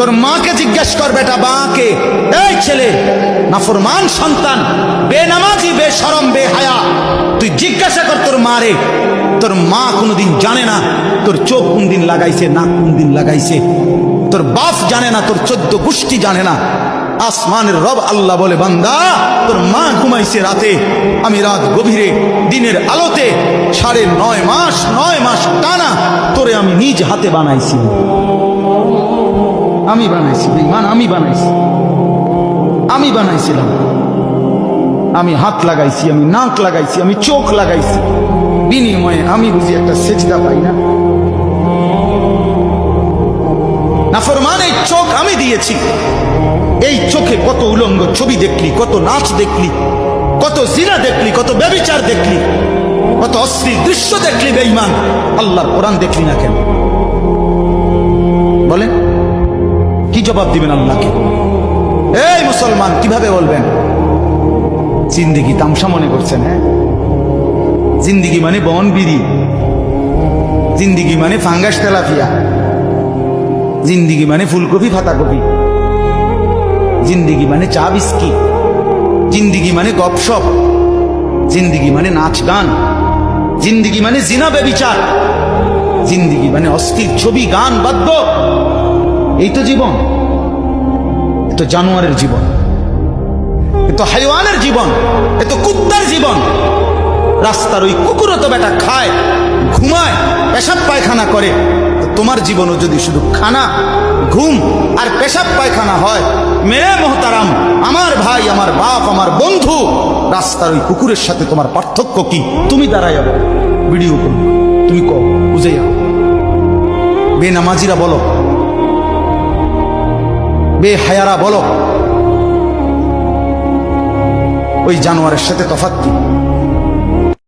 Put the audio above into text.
তোর মাকে জিজ্ঞেস কর বেটা, মাকে, এই ছেলে নাফরমান সন্তান, বেনামাজি, বেশরম, বেহায়া, তুই জিজ্ঞাসা কর তোর মারে। তোর মা কোনদিন জানে না তোর চোখ কোন দিন লাগাইছে, নাক কোন দিন লাগাইছে। তোর বাপ জানে না, তোর 14 গোষ্ঠী জানে না। আসমানের রব আল্লাহ বলে, বান্দা তোর মা ঘুমাইছে রাতে, আমি রাত গভীরে দিনের আলোতে 9.5 মাস টানা তোরে আমি নিজ হাতে বানাইছি। আমি বানাইছি বেঈমান, আমি বানাইছি, আমি বানাইছিলাম। আমি হাত লাগাইছি, আমি নাক লাগাইছি, আমি চোখ লাগাইছি, বিনিময়ে আমি বুঝি একটা সেজদা পাই না? নাফরমান এই চোখ আমি দিয়েছি, এই চোখে কত উলঙ্গ ছবি দেখলি, কত নাচ দেখলি, কত জিনা দেখলি, কত ব্যভিচার দেখলি, কত অশ্লীল দৃশ্য দেখলি বেঈমান। আল্লাহর কোরআন দেখলি না কেন? বলেন কি জবাব দিবেন আল্লাহকে? এই মুসলমান কিভাবে বলবেন? জিন্দিগি তামসা মনে করছেন? হ্যাঁ, জিন্দিগি মানে বন বিড়ি, জিন্দিগি মানে ফাঙ্গাস তেলাপিয়া, জিন্দিগি মানে ফুলকপি ফাতাকপি, জিন্দিগি মানে চা বিস্কি, জিন্দিগি মানে গপসপ, জিন্দিগি মানে নাচ গান, জিন্দিগি মানে জিনা বেবিচার, জিন্দিগি মানে অস্থির ছবি, গান, বাদ্য। এই তো জীবন? এ তো জানোয়ারের জীবন, এ তো হাইওয়ানের জীবন, এ তো কুত্তার জীবন। রাস্তার ওই কুকুরও তো বেটা খায়, ঘুমায়, পেশাব পায়খানা করে। তোমার জীবনও যদি শুধু খানা, ঘুম আর পেশাব পায়খানা হয়, মেরে মোহতারাম, আমার ভাই, আমার বাপ, আমার বন্ধু, রাস্তার ওই কুকুরের সাথে তোমার পার্থক্য কি? তুমি দাঁড়াই ভিডিও করো, তুমি কও, বুঝে যাও। বেনামাজিরা বলো, বেহায়ারা বলো, ওই জানোয়ারের সাথে তফাৎ কি?